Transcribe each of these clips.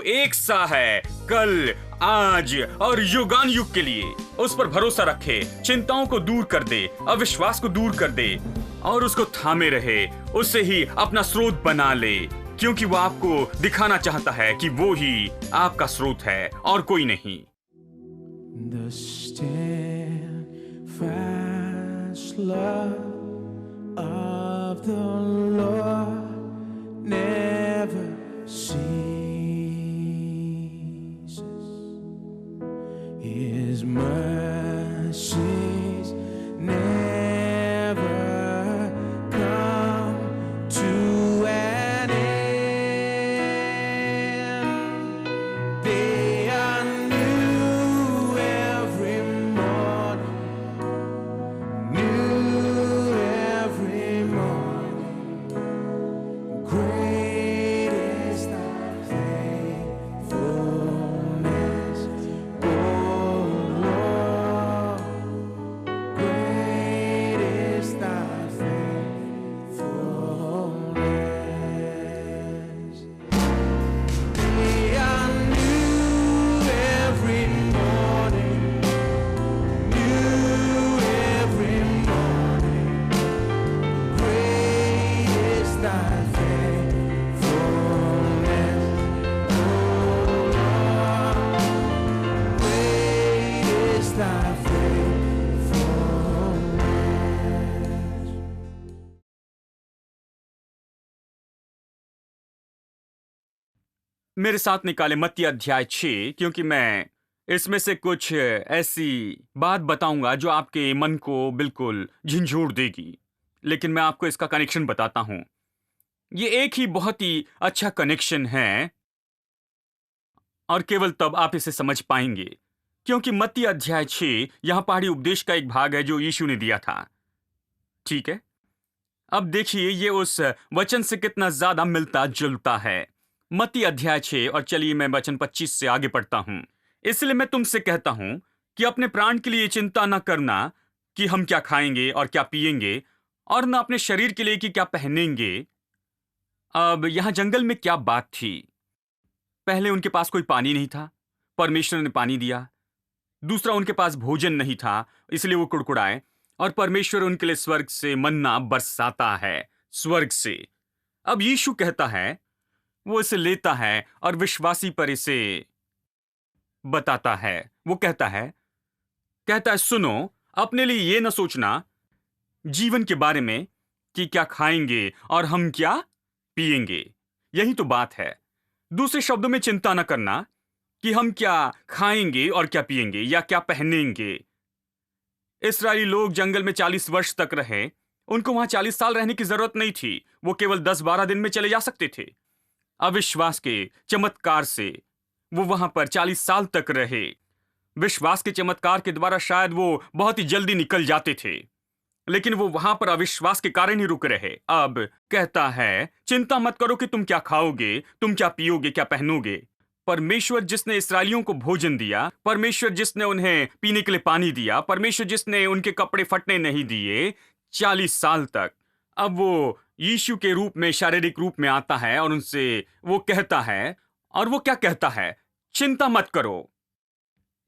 एक सा है, कल, आज और युगान युग के लिए। उस पर भरोसा रखे, चिंताओं को दूर कर दे, अविश्वास को दूर कर दे और उसको थामे रहे, उससे ही अपना स्रोत बना ले, क्योंकि वो आपको दिखाना चाहता है कि वो ही आपका स्रोत है और कोई नहीं। The steadfast love of the Lord never ceases. His mercies never come to an end. They are new every morning, new every morning. Great is thy faithfulness, O Lord. Great is thy faithfulness. They are new every morning, new every morning. Great is thy faithfulness, O Lord. Great is thy faithfulness. मेरे साथ निकाले मत्ती अध्याय 6, क्योंकि मैं इसमें से कुछ ऐसी बात बताऊंगा जो आपके मन को बिल्कुल झंझोर देगी। लेकिन मैं आपको इसका कनेक्शन बताता हूं। ये एक ही बहुत ही अच्छा कनेक्शन है और केवल तब आप इसे समझ पाएंगे, क्योंकि मत्ती अध्याय 6 यहां पहाड़ी उपदेश का एक भाग है जो यीशु ने दिया था। ठीक है, अब देखिए ये उस वचन से कितना ज्यादा मिलता जुलता है। मत्ती अध्याय 6, और चलिए मैं वचन 25 से आगे पढ़ता हूं। इसलिए मैं तुमसे कहता हूं कि अपने प्राण के लिए चिंता न करना कि हम क्या खाएंगे और क्या पिएंगे, और न अपने शरीर के लिए कि क्या पहनेंगे। अब यहां जंगल में क्या बात थी? पहले उनके पास कोई पानी नहीं था, परमेश्वर ने पानी दिया। दूसरा, उनके पास भोजन नहीं था, इसलिए वो कुड़कुड़ाए, और परमेश्वर उनके लिए स्वर्ग से मन्ना बरसाता है, स्वर्ग से। अब यीशु कहता है, वो इसे लेता है और विश्वासी पर इसे बताता है। वो कहता है सुनो, अपने लिए ये न सोचना जीवन के बारे में कि क्या खाएंगे और हम क्या पिएंगे। यही तो बात है। दूसरे शब्दों में, चिंता न करना कि हम क्या खाएंगे और क्या पिएंगे या क्या पहनेंगे। इस्राएली लोग जंगल में 40 वर्ष तक रहे। उनको वहां 40 साल रहने की जरूरत नहीं थी, वो केवल 10-12 दिन में चले जा सकते थे। अविश्वास के चमत्कार से वो वहां पर 40 साल तक रहे। विश्वास के चमत्कार के द्वारा शायद वो बहुत ही जल्दी निकल जाते थे, लेकिन वो वहां पर अविश्वास के कारण ही रुक रहे। अब कहता है, चिंता मत करो कि तुम क्या खाओगे, तुम क्या पियोगे, क्या पहनोगे। परमेश्वर जिसने इस्राएलियों को भोजन दिया, परमेश्वर जिसने उन्हें पीने के लिए पानी दिया, परमेश्वर जिसने उनके कपड़े फटने नहीं दिए 40 साल तक, अब वो यीशु के रूप में, शारीरिक रूप में आता है और उनसे वो कहता है, और वो क्या कहता है? चिंता मत करो।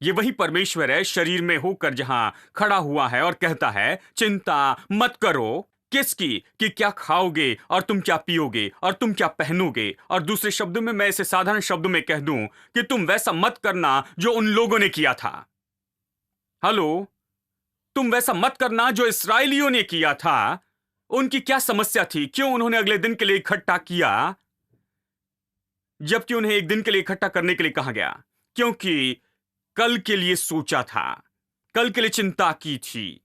ये वही परमेश्वर है शरीर में होकर जहां खड़ा हुआ है और कहता है, चिंता मत करो। किसकी? कि क्या खाओगे और तुम क्या पियोगे और तुम क्या पहनोगे। और दूसरे शब्दों में, मैं इसे साधारण शब्दों में कह दूं कि तुम वैसा मत करना जो उन लोगों ने किया था। हेलो, तुम वैसा मत करना जो इस्राएलियों ने किया था। उनकी क्या समस्या थी? क्यों उन्होंने अगले दिन के लिए इकट्ठा किया, जबकि उन्हें एक दिन के लिए इकट्ठा करने के लिए कहा गया? क्योंकि कल के लिए सोचा था, कल के लिए चिंता की थी।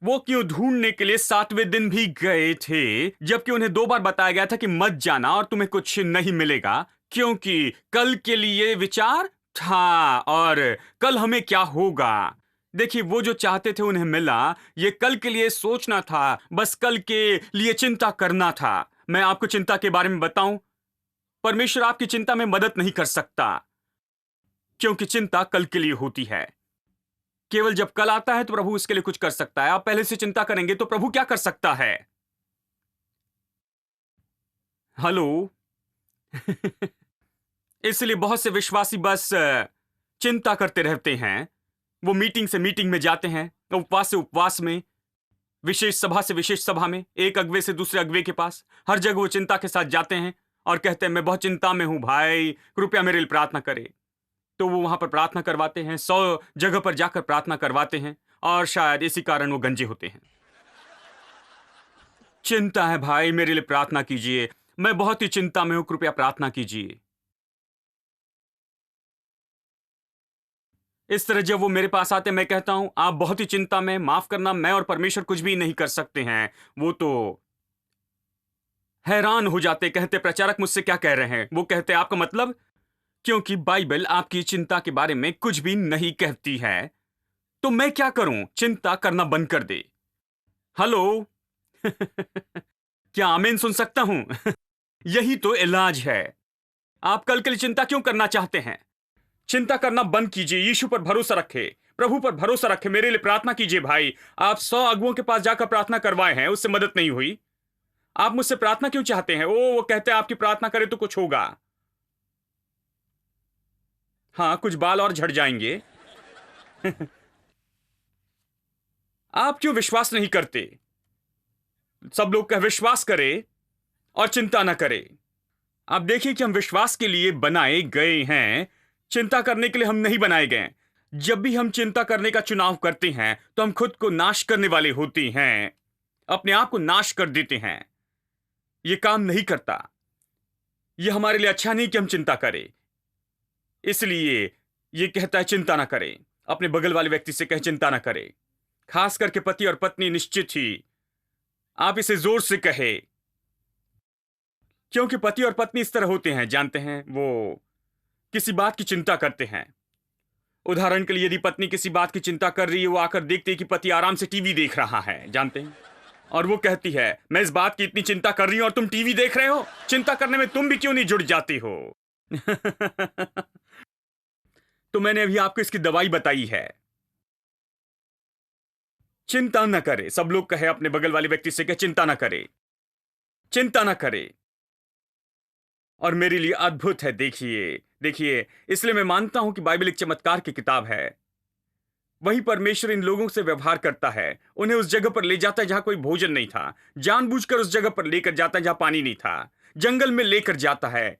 वो क्यों ढूंढने के लिए 7वें दिन भी गए थे, जबकि उन्हें 2 बार बताया गया था कि मत जाना और तुम्हें कुछ नहीं मिलेगा, क्योंकि कल के लिए विचार था और कल हमें क्या होगा। देखिए, वो जो चाहते थे उन्हें मिला। ये कल के लिए सोचना था, बस कल के लिए चिंता करना था। मैं आपको चिंता के बारे में बताऊं, परमेश्वर आपकी चिंता में मदद नहीं कर सकता, क्योंकि चिंता कल के लिए होती है। केवल जब कल आता है तो प्रभु इसके लिए कुछ कर सकता है। आप पहले से चिंता करेंगे तो प्रभु क्या कर सकता है? हेलो इसलिए बहुत से विश्वासी बस चिंता करते रहते हैं। वो मीटिंग से मीटिंग में जाते हैं, उपवास से उपवास में, विशेष सभा से विशेष सभा में, एक अगुवे से दूसरे अगुवे के पास, हर जगह वो चिंता के साथ जाते हैं और कहते हैं मैं बहुत चिंता में हूं भाई, कृपया मेरे लिए प्रार्थना करे। तो वो वहां पर प्रार्थना करवाते हैं, 100 जगह पर जाकर प्रार्थना करवाते हैं और शायद इसी कारण वो गंजे होते हैं। चिंता है भाई, मेरे लिए प्रार्थना कीजिए, मैं बहुत ही चिंता में हूं, कृपया प्रार्थना कीजिए। इस तरह जब वो मेरे पास आते मैं कहता हूं आप बहुत ही चिंता में, माफ करना मैं और परमेश्वर कुछ भी नहीं कर सकते हैं। वो तो हैरान हो जाते, कहते प्रचारक मुझसे क्या कह रहे हैं। वो कहते आपका मतलब, क्योंकि बाइबल आपकी चिंता के बारे में कुछ भी नहीं कहती है, तो मैं क्या करूं, चिंता करना बंद कर दे। हेलो क्या आमीन सुन सकता हूं? यही तो इलाज है। आप कल के लिए चिंता क्यों करना चाहते हैं? चिंता करना बंद कीजिए, यीशु पर भरोसा रखे, प्रभु पर भरोसा रखे, मेरे लिए प्रार्थना कीजिए। भाई आप 100 अगुओं के पास जाकर प्रार्थना करवाए हैं, उससे मदद नहीं हुई। आप मुझसे प्रार्थना क्यों चाहते हैं? वो कहते हैं आपकी प्रार्थना करें तो कुछ होगा। हाँ, कुछ बाल और झड़ जाएंगे। आप क्यों विश्वास नहीं करते? सब लोग कह विश्वास करे और चिंता ना करे। आप देखिए कि हम विश्वास के लिए बनाए गए हैं, चिंता करने के लिए हम नहीं बनाए गए। जब भी हम चिंता करने का चुनाव करते हैं तो हम खुद को नाश करने वाले होते हैं, अपने आप को नाश कर देते हैं। यह काम नहीं करता। यह हमारे लिए अच्छा नहीं कि हम चिंता करें। इसलिए यह कहता है चिंता ना करें। अपने बगल वाले व्यक्ति से कहे चिंता ना करें। खास करके पति और पत्नी निश्चित ही आप इसे जोर से कहे, क्योंकि पति और पत्नी इस तरह होते हैं, जानते हैं, वो किसी बात की चिंता करते हैं। उदाहरण के लिए यदि पत्नी किसी बात की चिंता कर रही है, वो आकर देखते हैं कि पति आराम से टीवी देख रहा है, जानते हैं, और वो कहती है मैं इस बात की इतनी चिंता कर रही हूं और तुम टीवी देख रहे हो, चिंता करने में तुम भी क्यों नहीं जुड़ जाती हो? तो मैंने अभी आपको इसकी दवाई बताई है, चिंता न करे। सब लोग कहे अपने बगल वाले व्यक्ति से कि चिंता न करे, चिंता न करे। और मेरे लिए अद्भुत है। देखिए देखिए, इसलिए मैं मानता हूं कि बाइबल एक चमत्कार की किताब है। वही परमेश्वर इन लोगों से व्यवहार करता है, उन्हें उस जगह पर ले जाता है जहां कोई भोजन नहीं था, जानबूझकर उस जगह पर लेकर जाता है जहां पानी नहीं था, जंगल में लेकर जाता है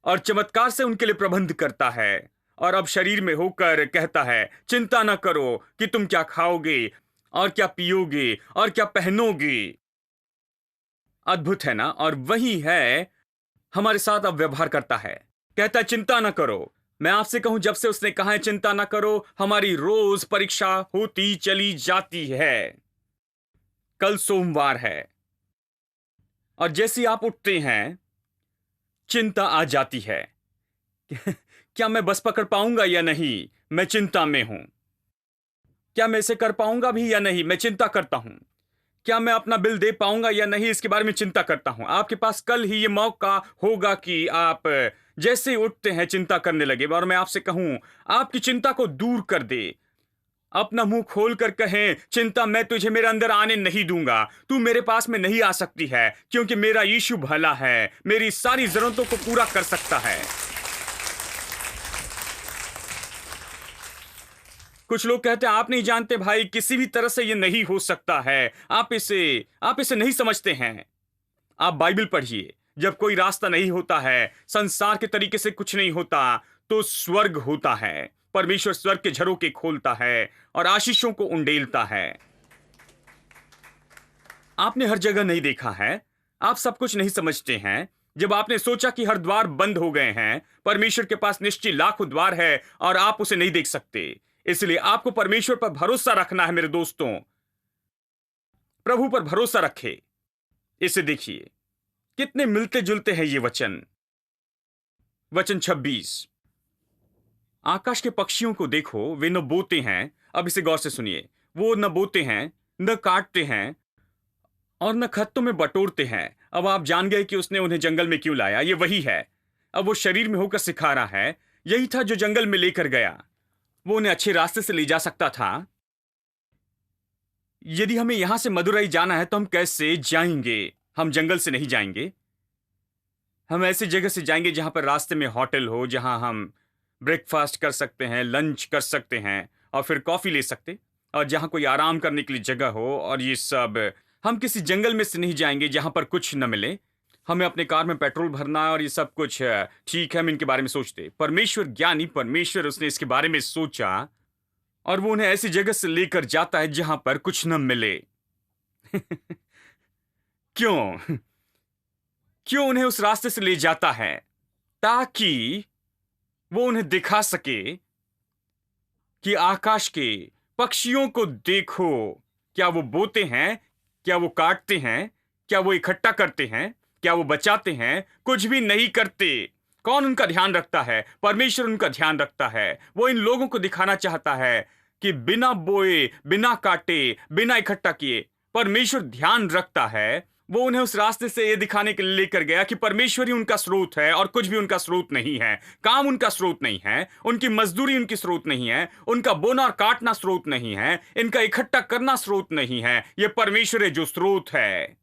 और चमत्कार से उनके लिए प्रबंध करता है। और अब शरीर में होकर कहता है चिंता ना करो कि तुम क्या खाओगे और क्या पियोगे और क्या पहनोगे। अद्भुत है ना? और वही है हमारे साथ अब व्यवहार करता है, कहता है चिंता ना करो। मैं आपसे कहूं, जब से उसने कहा है चिंता ना करो, हमारी रोज परीक्षा होती चली जाती है। कल सोमवार है और जैसे ही आप उठते हैं चिंता आ जाती है। क्या मैं बस पकड़ पाऊंगा या नहीं, मैं चिंता में हूं। क्या मैं इसे कर पाऊंगा भी या नहीं, मैं चिंता करता हूं। क्या मैं अपना बिल दे पाऊंगा या नहीं, इसके बारे में चिंता करता हूं। आपके पास कल ही ये मौका होगा कि आप जैसे ही उठते हैं चिंता करने लगे। और मैं आपसे कहूं, आपकी चिंता को दूर कर दे। अपना मुंह खोल कर कहें चिंता मैं तुझे मेरे अंदर आने नहीं दूंगा, तू मेरे पास में नहीं आ सकती है, क्योंकि मेरा यीशु भला है, मेरी सारी जरूरतों को पूरा कर सकता है। कुछ लोग कहते हैं आप नहीं जानते भाई, किसी भी तरह से ये नहीं हो सकता है, आप इसे नहीं समझते हैं। आप बाइबल पढ़िए। जब कोई रास्ता नहीं होता है, संसार के तरीके से कुछ नहीं होता, तो स्वर्ग होता है। परमेश्वर स्वर्ग के झरोखे खोलता है और आशीषों को उंडेलता है। आपने हर जगह नहीं देखा है, आप सब कुछ नहीं समझते हैं। जब आपने सोचा कि हर द्वार बंद हो गए हैं, परमेश्वर के पास निश्चय लाखों द्वार है और आप उसे नहीं देख सकते। इसलिए आपको परमेश्वर पर भरोसा रखना है मेरे दोस्तों। प्रभु पर भरोसा रखे। इसे देखिए कितने मिलते जुलते हैं ये वचन। वचन 26, आकाश के पक्षियों को देखो, वे न बोते हैं। अब इसे गौर से सुनिए, वो न बोते हैं, न काटते हैं और न खत्तों में बटोरते हैं। अब आप जान गए कि उसने उन्हें जंगल में क्यों लाया। ये वही है। अब वो शरीर में होकर सिखा रहा है। यही था जो जंगल में लेकर गया। वो उन्हें अच्छे रास्ते से ले जा सकता था। यदि हमें यहां से मदुरई जाना है तो हम कैसे जाएंगे? हम जंगल से नहीं जाएंगे। हम ऐसी जगह से जाएंगे जहां पर रास्ते में होटल हो, जहां हम ब्रेकफास्ट कर सकते हैं, लंच कर सकते हैं और फिर कॉफी ले सकते, और जहां कोई आराम करने के लिए जगह हो और ये सब। हम किसी जंगल में से नहीं जाएंगे जहां पर कुछ न मिले। हमें अपने कार में पेट्रोल भरना है और ये सब कुछ ठीक है, हम इनके बारे में सोचते। परमेश्वर ज्ञानी परमेश्वर, उसने इसके बारे में सोचा और वो उन्हें ऐसी जगह से लेकर जाता है जहां पर कुछ न मिले। क्यों? क्यों उन्हें उस रास्ते से ले जाता है? ताकि वो उन्हें दिखा सके कि आकाश के पक्षियों को देखो, क्या वो बोते हैं, क्या वो काटते हैं, क्या वो इकट्ठा करते हैं, क्या वो बचाते हैं? कुछ भी नहीं करते। कौन उनका ध्यान रखता है? परमेश्वर उनका ध्यान रखता है। वो इन लोगों को दिखाना चाहता है कि बिना बोए, बिना काटे, बिना इकट्ठा किए परमेश्वर ध्यान रखता है। वो उन्हें उस रास्ते से ये दिखाने के लिए लेकर गया कि परमेश्वर ही उनका स्रोत है और कुछ भी उनका स्रोत नहीं है। काम उनका स्रोत नहीं है, उनकी मजदूरी उनकी स्रोत नहीं है, उनका बोना और काटना स्रोत नहीं है, इनका इकट्ठा करना स्रोत नहीं है। ये परमेश्वर है जो स्रोत है।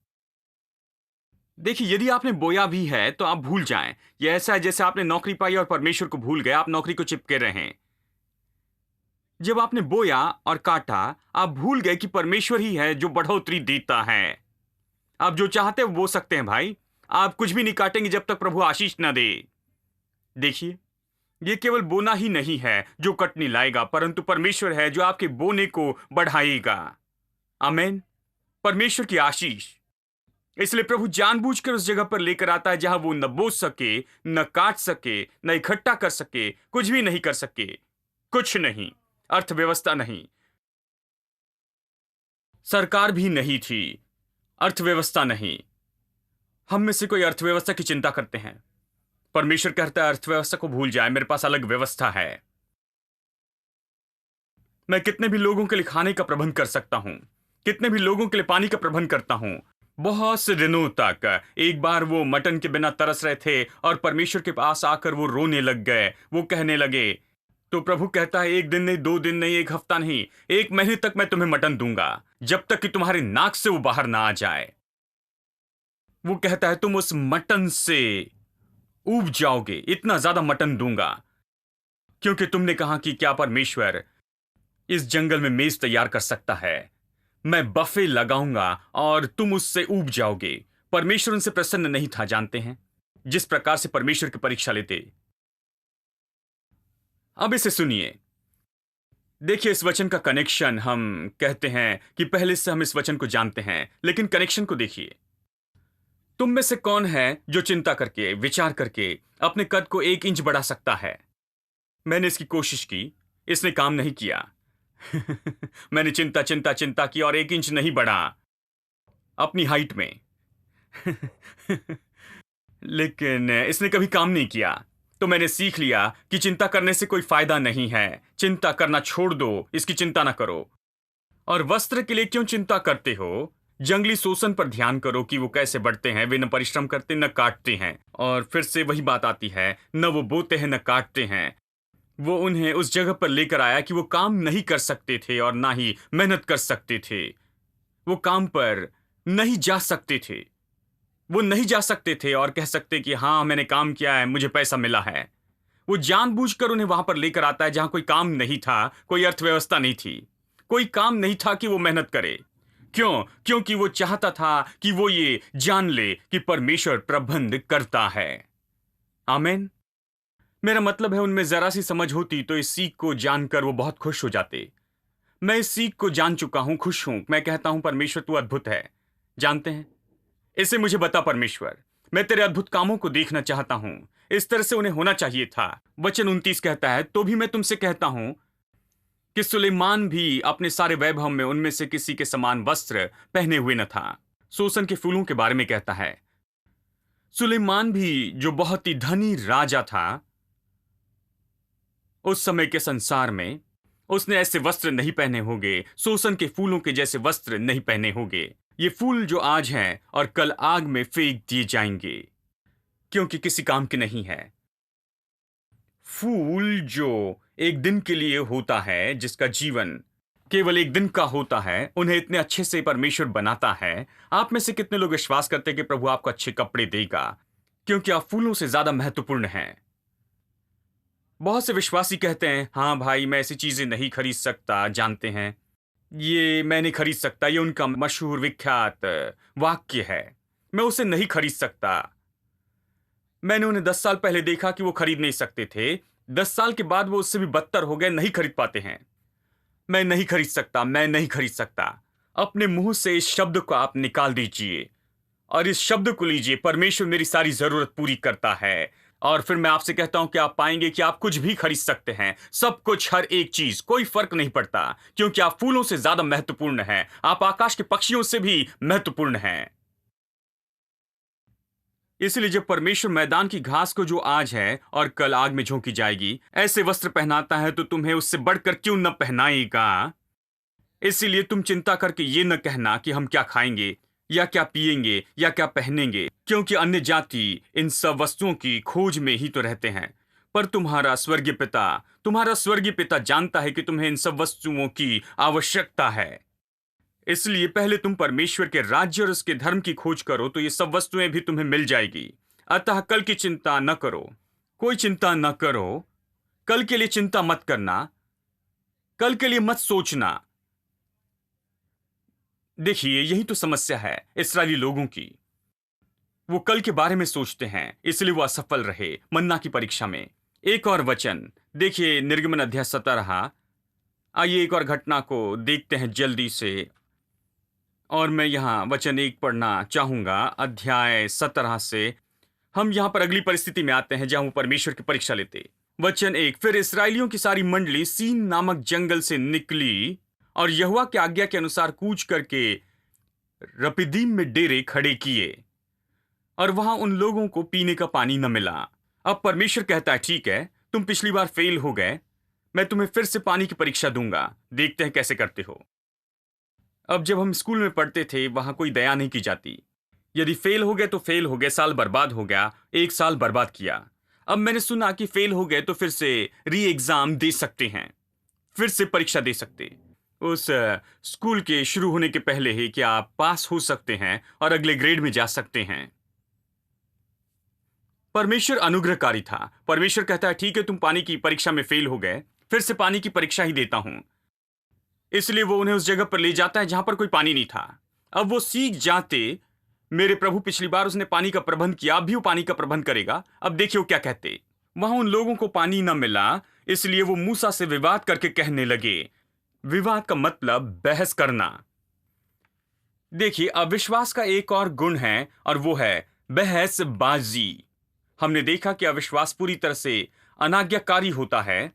देखिए, यदि आपने बोया भी है तो आप भूल जाएं। ये ऐसा है जैसे आपने नौकरी पाई और परमेश्वर को भूल गए, आप नौकरी को चिपके रहें। जब आपने बोया और काटा, आप भूल गए कि परमेश्वर ही है जो बढ़ोतरी देता है। आप जो चाहते हैं वो बो सकते हैं भाई। आप कुछ भी नहीं काटेंगे जब तक प्रभु आशीष न दे। देखिए, ये केवल बोना ही नहीं है जो कटनी लाएगा, परंतु परमेश्वर है जो आपके बोने को बढ़ाएगा। आमीन। परमेश्वर की आशीष। इसलिए प्रभु जानबूझकर उस जगह पर लेकर आता है जहां वो न बो सके, न काट सके, न इकट्ठा कर सके, कुछ भी नहीं कर सके। कुछ नहीं, अर्थव्यवस्था नहीं, सरकार भी नहीं थी, अर्थव्यवस्था नहीं। हम में से कोई अर्थव्यवस्था की चिंता करते हैं। परमेश्वर कहता है अर्थव्यवस्था को भूल जाए, मेरे पास अलग व्यवस्था है। मैं कितने भी लोगों के लिए खाने का प्रबंध कर सकता हूं, कितने भी लोगों के लिए पानी का प्रबंध करता हूं। बहुत से दिनों तक एक बार वो मटन के बिना तरस रहे थे और परमेश्वर के पास आकर वो रोने लग गए। वो कहने लगे, तो प्रभु कहता है 1 दिन नहीं, 2 दिन नहीं, 1 हफ्ता नहीं, 1 महीने तक मैं तुम्हें मटन दूंगा, जब तक कि तुम्हारे नाक से वो बाहर ना आ जाए। वो कहता है तुम उस मटन से ऊब जाओगे, इतना ज्यादा मटन दूंगा, क्योंकि तुमने कहा कि क्या परमेश्वर इस जंगल में मेज तैयार कर सकता है। मैं बफे लगाऊंगा और तुम उससे ऊब जाओगे। परमेश्वर उनसे प्रसन्न नहीं था, जानते हैं, जिस प्रकार से परमेश्वर की परीक्षा लेते। अब इसे सुनिए। देखिए, इस वचन का कनेक्शन, हम कहते हैं कि पहले से हम इस वचन को जानते हैं, लेकिन कनेक्शन को देखिए। तुम में से कौन है जो चिंता करके, विचार करके अपने कद को 1 इंच बढ़ा सकता है? मैंने इसकी कोशिश की, इसने काम नहीं किया। मैंने चिंता चिंता चिंता की और 1 इंच नहीं बढ़ा अपनी हाइट में। लेकिन इसने कभी काम नहीं किया। तो मैंने सीख लिया कि चिंता करने से कोई फायदा नहीं है। चिंता करना छोड़ दो, इसकी चिंता ना करो। और वस्त्र के लिए क्यों चिंता करते हो? जंगली शोषण पर ध्यान करो कि वो कैसे बढ़ते हैं। वे न परिश्रम करते न काटते हैं। और फिर से वही बात आती है, न वो बोते हैं न काटते हैं। वो उन्हें उस जगह पर लेकर आया कि वो काम नहीं कर सकते थे और ना ही मेहनत कर सकते थे। वो काम पर नहीं जा सकते थे। वो नहीं जा सकते थे और कह सकते कि हाँ, मैंने काम किया है, मुझे पैसा मिला है। वो जानबूझकर उन्हें वहां पर लेकर आता है जहां कोई काम नहीं था, कोई अर्थव्यवस्था नहीं थी, कोई काम नहीं था कि वो मेहनत करे। क्यों? क्योंकि वो चाहता था कि वो ये जान ले कि परमेश्वर प्रबंध करता है। आमीन। मेरा मतलब है, उनमें जरा सी समझ होती तो इस सीख को जानकर वो बहुत खुश हो जाते। मैं इस सीख को जान चुका हूं, खुश हूं। मैं कहता हूं परमेश्वर तू अद्भुत है। जानते हैं, इसे मुझे बता परमेश्वर, मैं तेरे अद्भुत कामों को देखना चाहता हूं। इस तरह से उन्हें होना चाहिए था। वचन 29 कहता है, तो भी मैं तुमसे कहता हूं कि सुलेमान भी अपने सारे वैभव में उनमें से किसी के समान वस्त्र पहने हुए न था। सोसन के फूलों के बारे में कहता है। सुलेमान भी, जो बहुत ही धनी राजा था उस समय के संसार में, उसने ऐसे वस्त्र नहीं पहने होंगे, सोसन के फूलों के जैसे वस्त्र नहीं पहने होंगे। ये फूल जो आज हैं और कल आग में फेंक दिए जाएंगे, क्योंकि किसी काम के नहीं है। फूल जो एक दिन के लिए होता है, जिसका जीवन केवल 1 दिन का होता है, उन्हें इतने अच्छे से परमेश्वर बनाता है। आप में से कितने लोग विश्वास करते हैं कि प्रभु आपको अच्छे कपड़े देगा? क्योंकि आप फूलों से ज्यादा महत्वपूर्ण हैं। बहुत से विश्वासी कहते हैं, हाँ भाई मैं ऐसी चीजें नहीं खरीद सकता, जानते हैं ये मैं नहीं खरीद सकता, ये उनका मशहूर विख्यात वाक्य है। मैं उसे नहीं खरीद सकता। मैंने उन्हें 10 साल पहले देखा कि वो खरीद नहीं सकते थे। 10 साल के बाद वो उससे भी बदतर हो गए, नहीं खरीद पाते हैं। मैं नहीं खरीद सकता, मैं नहीं खरीद सकता। अपने मुंह से इस शब्द को आप निकाल दीजिए और इस शब्द को लीजिए, परमेश्वर मेरी सारी जरूरत पूरी करता है। और फिर मैं आपसे कहता हूं कि आप पाएंगे कि आप कुछ भी खरीद सकते हैं, सब कुछ, हर एक चीज, कोई फर्क नहीं पड़ता, क्योंकि आप फूलों से ज्यादा महत्वपूर्ण हैं। आप आकाश के पक्षियों से भी महत्वपूर्ण हैं। इसलिए जब परमेश्वर मैदान की घास को, जो आज है और कल आग में झोंकी जाएगी, ऐसे वस्त्र पहनाता है, तो तुम्हें उससे बढ़कर क्यों न पहनाएगा। इसीलिए तुम चिंता करके ये न कहना कि हम क्या खाएंगे या क्या पिएंगे या क्या पहनेंगे, क्योंकि अन्य जाति इन सब वस्तुओं की खोज में ही तो रहते हैं। पर तुम्हारा स्वर्गीय पिता जानता है कि तुम्हें इन सब वस्तुओं की आवश्यकता है। इसलिए पहले तुम परमेश्वर के राज्य और उसके धर्म की खोज करो, तो ये सब वस्तुएं भी तुम्हें मिल जाएगी। अतः कल की चिंता न करो, कोई चिंता न करो। कल के लिए चिंता मत करना, कल के लिए मत सोचना। देखिए, यही तो समस्या है इस्राएली लोगों की। वो कल के बारे में सोचते हैं, इसलिए वो असफल रहे मन्ना की परीक्षा में। एक और वचन देखिए, निर्गमन अध्याय 17। आइए एक और घटना को देखते हैं जल्दी से। और मैं यहां वचन 1 पढ़ना चाहूंगा, अध्याय 17 से। हम यहां पर अगली परिस्थिति में आते हैं जहां वो परमेश्वर की परीक्षा लेते। वचन 1, फिर इस्राएलियों की सारी मंडली सीन नामक जंगल से निकली और यहोवा की आज्ञा के अनुसार कूच करके रपीदीम में डेरे खड़े किए, और वहां उन लोगों को पीने का पानी न मिला। अब परमेश्वर कहता है, ठीक है, तुम पिछली बार फेल हो गए, मैं तुम्हें फिर से पानी की परीक्षा दूंगा, देखते हैं कैसे करते हो। अब जब हम स्कूल में पढ़ते थे, वहां कोई दया नहीं की जाती। यदि फेल हो गए तो फेल हो गए, साल बर्बाद हो गया, 1 साल बर्बाद किया। अब मैंने सुना कि फेल हो गए तो फिर से री एग्जाम दे सकते हैं, फिर से परीक्षा दे सकते। उस स्कूल के शुरू होने के पहले ही कि आप पास हो सकते हैं और अगले ग्रेड में जा सकते हैं। परमेश्वर अनुग्रहकारी था। परमेश्वर कहता है, ठीक है, तुम पानी की परीक्षा में फेल हो गए, फिर से पानी की परीक्षा ही देता हूं। इसलिए वो उन्हें उस जगह पर ले जाता है जहां पर कोई पानी नहीं था। अब वो सीख जाते, मेरे प्रभु पिछली बार उसने पानी का प्रबंध किया, अब भी वो पानी का प्रबंध करेगा। अब देखिए वो क्या कहते। वहां उन लोगों को पानी न मिला, इसलिए वो मूसा से विवाद करके कहने लगे। विवाद का मतलब बहस करना। देखिए, अविश्वास का एक और गुण है और वो है बहसबाजी। हमने देखा कि अविश्वास पूरी तरह से अनाज्ञाकारी होता है,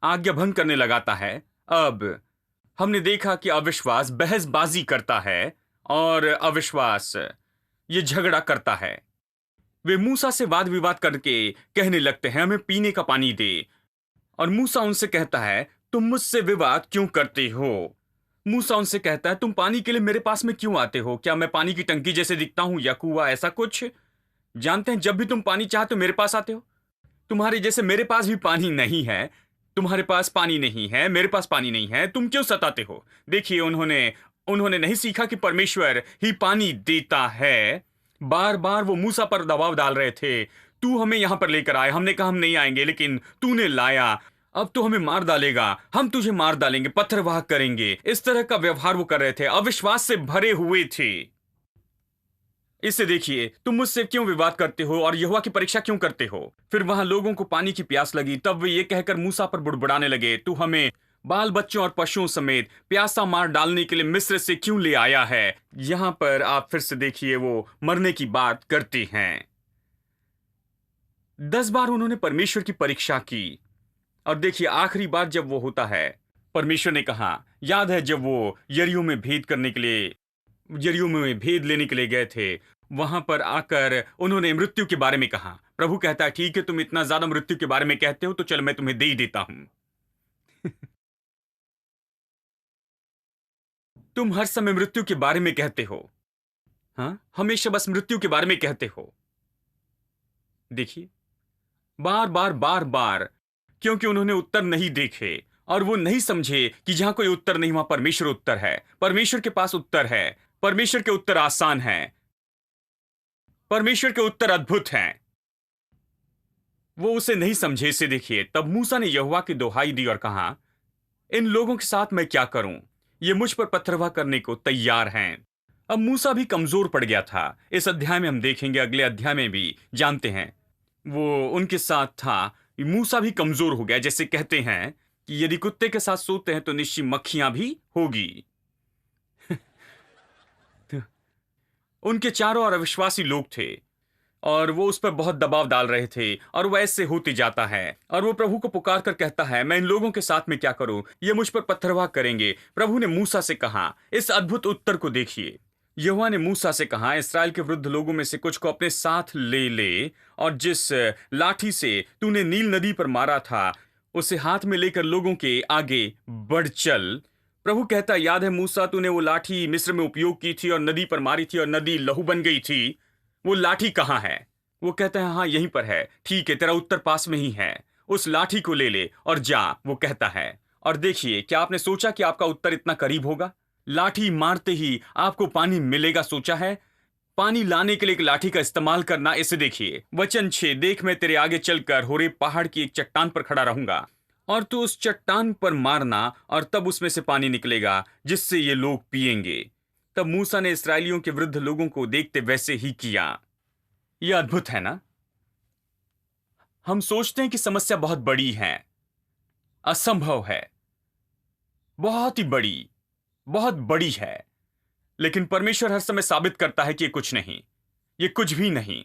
आज्ञा भंग करने लगाता है। अब हमने देखा कि अविश्वास बहसबाजी करता है और अविश्वास ये झगड़ा करता है। वे मूसा से वाद विवाद करके कहने लगते हैं, हमें पीने का पानी दे। और मूसा उनसे कहता है, तुम मुझसे विवाद क्यों करते हो। मूसा उनसे कहता है, तुम पानी के लिए मेरे पास में क्यों आते हो? क्या मैं पानी की टंकी जैसे दिखता हूं या कुआं, ऐसा कुछ? जानते हैं, जब भी तुम पानी चाहते हो मेरे पास आते हो। तुम्हारे जैसे मेरे पास भी पानी नहीं है, तुम्हारे पास पानी नहीं है, मेरे पास पानी नहीं है, तुम क्यों सताते हो? देखिए, उन्होंने नहीं सीखा कि परमेश्वर ही पानी देता है। बार बार वो मूसा पर दबाव डाल रहे थे, तू हमें यहां पर लेकर आए। हमने कहा हम नहीं आएंगे, लेकिन तूने लाया। अब तो हमें मार डालेगा, हम तुझे मार डालेंगे, पत्थरवाह करेंगे। इस तरह का व्यवहार वो कर रहे थे, अविश्वास से भरे हुए थे। इसे देखिए, तुम मुझसे क्यों विवाद करते हो और यहोवा की परीक्षा क्यों करते हो? फिर वहां लोगों को पानी की प्यास लगी, तब वे ये कहकर मूसा पर बुड़बुड़ाने लगे, तू हमें बाल बच्चों और पशुओं समेत प्यासा मार डालने के लिए मिस्र से क्यों ले आया है? यहां पर आप फिर से देखिए, वो मरने की बात करते हैं। 10 बार उन्होंने परमेश्वर की परीक्षा की। और देखिए, आखिरी बार जब वो होता है, परमेश्वर ने कहा, याद है जब वो यरीहो में भेद लेने के लिए गए थे, वहां पर आकर उन्होंने मृत्यु के बारे में कहा। प्रभु कहता है, ठीक है, तुम इतना ज्यादा मृत्यु के बारे में कहते हो, तो चल मैं तुम्हें दे ही देता हूं। तुम हर समय मृत्यु के बारे में कहते हो, हाँ, हमेशा बस मृत्यु के बारे में कहते हो। देखिए, बार बार बार बार, क्योंकि उन्होंने उत्तर नहीं देखे और वो नहीं समझे कि जहां कोई उत्तर नहीं वहां परमेश्वर उत्तर है। परमेश्वर के पास उत्तर है, परमेश्वर के उत्तर आसान है। परमेश्वर के उत्तर अद्भुत हैं। वो उसे नहीं समझे। इसे देखिए, तब मूसा ने यहोवा की दुहाई दी और कहा, इन लोगों के साथ मैं क्या करूं? ये मुझ पर पथरवाह करने को तैयार हैं। अब मूसा भी कमजोर पड़ गया था। इस अध्याय में हम देखेंगे, अगले अध्याय में भी जानते हैं वो उनके साथ था। मूसा भी कमजोर हो गया। जैसे कहते हैं कि यदि कुत्ते के साथ सोते हैं तो निश्चय मक्खियां भी होगी। उनके चारों ओर अविश्वासी लोग थे और वो उस पर बहुत दबाव डाल रहे थे और वो ऐसे होते जाता है और वो प्रभु को पुकार कर कहता है, मैं इन लोगों के साथ में क्या करूं? ये मुझ पर पत्थरवाह करेंगे। प्रभु ने मूसा से कहा, इस अद्भुत उत्तर को देखिए। यहोवा ने मूसा से कहा, इस्राएल के वृद्ध लोगों में से कुछ को अपने साथ ले ले और जिस लाठी से तूने नील नदी पर मारा था उसे हाथ में लेकर लोगों के आगे बढ़ चल। प्रभु कहता, याद है मूसा, तूने वो लाठी मिस्र में उपयोग की थी और नदी पर मारी थी और नदी लहू बन गई थी। वो लाठी कहाँ है? वो कहता है, हाँ यहीं पर है। ठीक है, तेरा उत्तर पास में ही है। उस लाठी को ले ले और जा, वो कहता है। और देखिए, क्या आपने सोचा कि आपका उत्तर इतना करीब होगा? लाठी मारते ही आपको पानी मिलेगा सोचा है? पानी लाने के लिए एक लाठी का इस्तेमाल करना। इसे देखिए, वचन 6, देख मैं तेरे आगे चलकर होरेब पहाड़ की एक चट्टान पर खड़ा रहूंगा और तू उस चट्टान पर मारना और तब उसमें से पानी निकलेगा जिससे ये लोग पिएंगे। तब मूसा ने इस्राएलियों के वृद्ध लोगों को देखते वैसे ही किया। यह अद्भुत है ना? हम सोचते हैं कि समस्या बहुत बड़ी है, असंभव है, बहुत ही बड़ी, बहुत बड़ी है। लेकिन परमेश्वर हर समय साबित करता है कि ये कुछ नहीं, ये कुछ भी नहीं।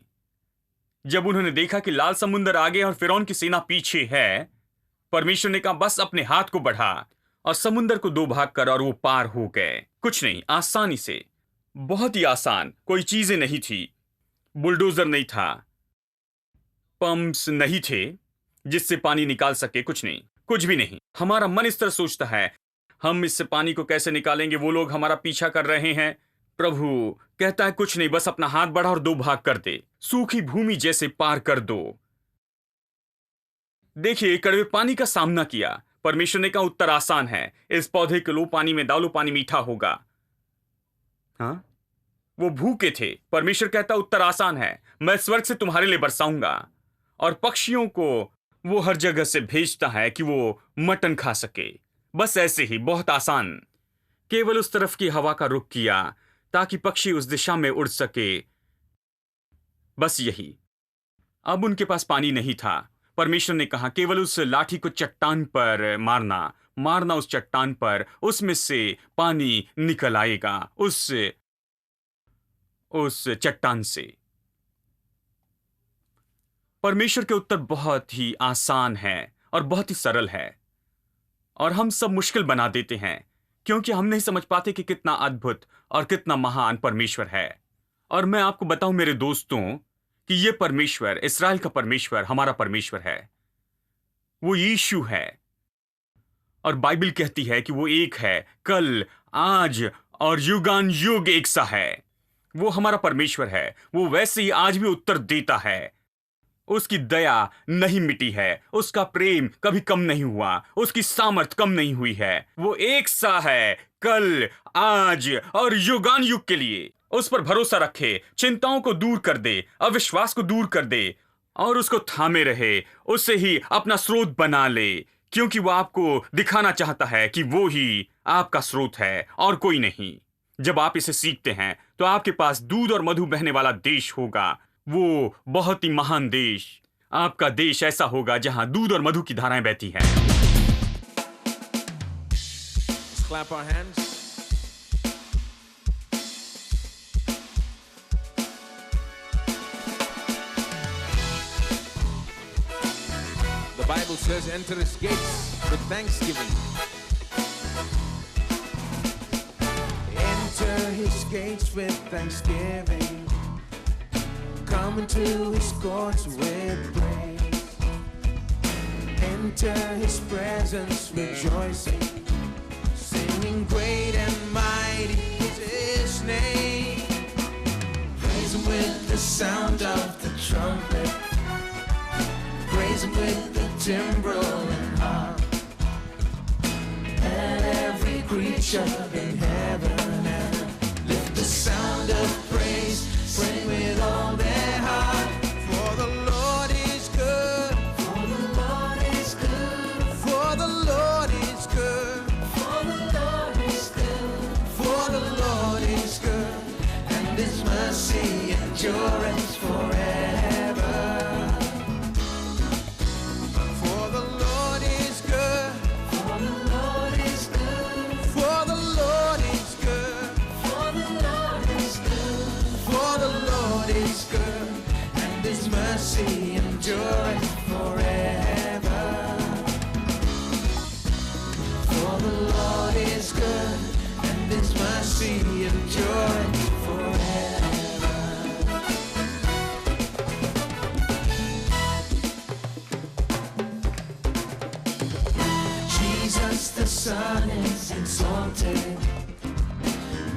जब उन्होंने देखा कि लाल समुद्र आगे और फिरौन की सेना पीछे है, परमेश्वर ने कहा, बस अपने हाथ को बढ़ा और समुद्र को 2 भाग कर और वो पार हो गए। कुछ नहीं, आसानी से, बहुत ही आसान। कोई चीजें नहीं थी, बुलडोजर नहीं था, पंप्स नहीं थे जिससे पानी निकाल सके। कुछ नहीं, कुछ भी नहीं। हमारा मन इस तरह सोचता है, हम इससे पानी को कैसे निकालेंगे? वो लोग हमारा पीछा कर रहे हैं। प्रभु कहता है, कुछ नहीं, बस अपना हाथ बढ़ा और 2 भाग कर दे, सूखी भूमि जैसे पार कर दो। देखिए, कड़वे पानी का सामना किया। परमेश्वर ने कहा, उत्तर आसान है, इस पौधे को लो, पानी में डालो, पानी मीठा होगा। हाँ, वो भूखे थे। परमेश्वर कहता, उत्तर आसान है, मैं स्वर्ग से तुम्हारे लिए बरसाऊंगा। और पक्षियों को वो हर जगह से भेजता है कि वो मटन खा सके। बस ऐसे ही, बहुत आसान। केवल उस तरफ की हवा का रुख किया ताकि पक्षी उस दिशा में उड़ सके। बस यही। अब उनके पास पानी नहीं था। परमेश्वर ने कहा, केवल उस लाठी को चट्टान पर मारना उस चट्टान पर, उसमें से पानी निकल आएगा, उस चट्टान से। परमेश्वर के उत्तर बहुत ही आसान है और बहुत ही सरल है और हम सब मुश्किल बना देते हैं क्योंकि हम नहीं समझ पाते कि कितना अद्भुत और कितना महान परमेश्वर है। और मैं आपको बताऊं मेरे दोस्तों कि ये परमेश्वर, इस्राएल का परमेश्वर, हमारा परमेश्वर है। वो यीशु है और बाइबल कहती है कि वो एक है, कल, आज और युगान युग एक सा है। वो हमारा परमेश्वर है। वो वैसे ही आज भी उत्तर देता है। उसकी दया नहीं मिटी है, उसका प्रेम कभी कम नहीं हुआ, उसकी सामर्थ कम नहीं हुई है। वो एक सा है, कल, आज और युगान युग के लिए। उस पर भरोसा रखे, चिंताओं को दूर कर दे, अविश्वास को दूर कर दे और उसको थामे रहे, उससे ही अपना स्रोत बना ले, क्योंकि वो आपको दिखाना चाहता है कि वो ही आपका स्रोत है और कोई नहीं। जब आप इसे सीखते हैं तो आपके पास दूध और मधु बहने वाला देश होगा। वो बहुत ही महान देश, आपका देश ऐसा होगा जहां दूध और मधु की धाराएं बहती हैं। Clap our hands. The Bible says, enter his gates with thanksgiving. Enter his gates with thanksgiving. Come into his courts with praise. Enter his presence rejoicing. Singing great and mighty is his name. Praise him with the sound of the trumpet. Praise him with the timbrel and harp. And every creature in heaven and earth lift the sound of praise. Sing with all their endureth forever. For the Lord is good. For the Lord is good. For the Lord is good. For the Lord is good. For the Lord is good, and His mercy endureth forever. For the Lord is good, and His mercy endureth forever. Jesus the Son is exalted,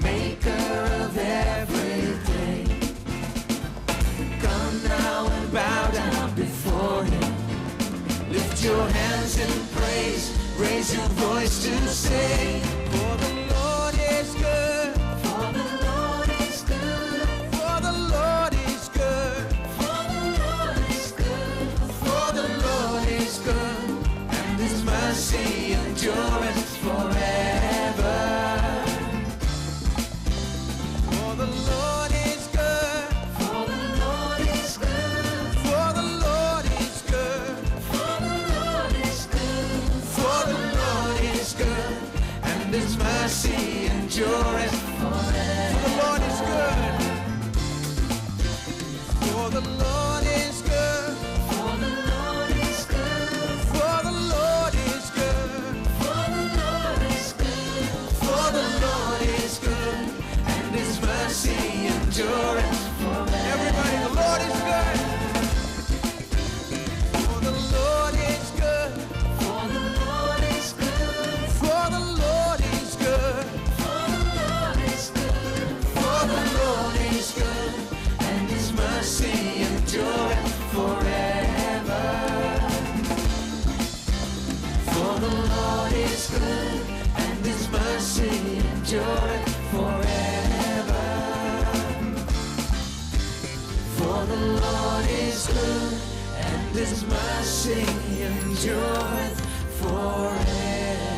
Maker of everything. Come now and bow down before Him. Lift your hands in praise, raise your voice to sing. For the Lord is good. For the Lord is good. For the Lord is good. For the Lord is good. For the Lord is good, and His mercy endureth forever. For the Lord is good. For the Lord is good. For the Lord is good. For the Lord is good. For the Lord is good, and His mercy endureth forever. For the Lord is good. For the Lord is good. For the Lord is good. For the Lord is good. For the Lord is good. For the Lord is good, and His mercy endureth forever. Everybody, the Lord is good. For the Lord is good. For the Lord is good. For the Lord is good. For the Lord is good. For the Lord is good, and His mercy endureth forever. For the Lord is good, and His mercy endureth forever. For the Lord is good, and His mercy endureth forever.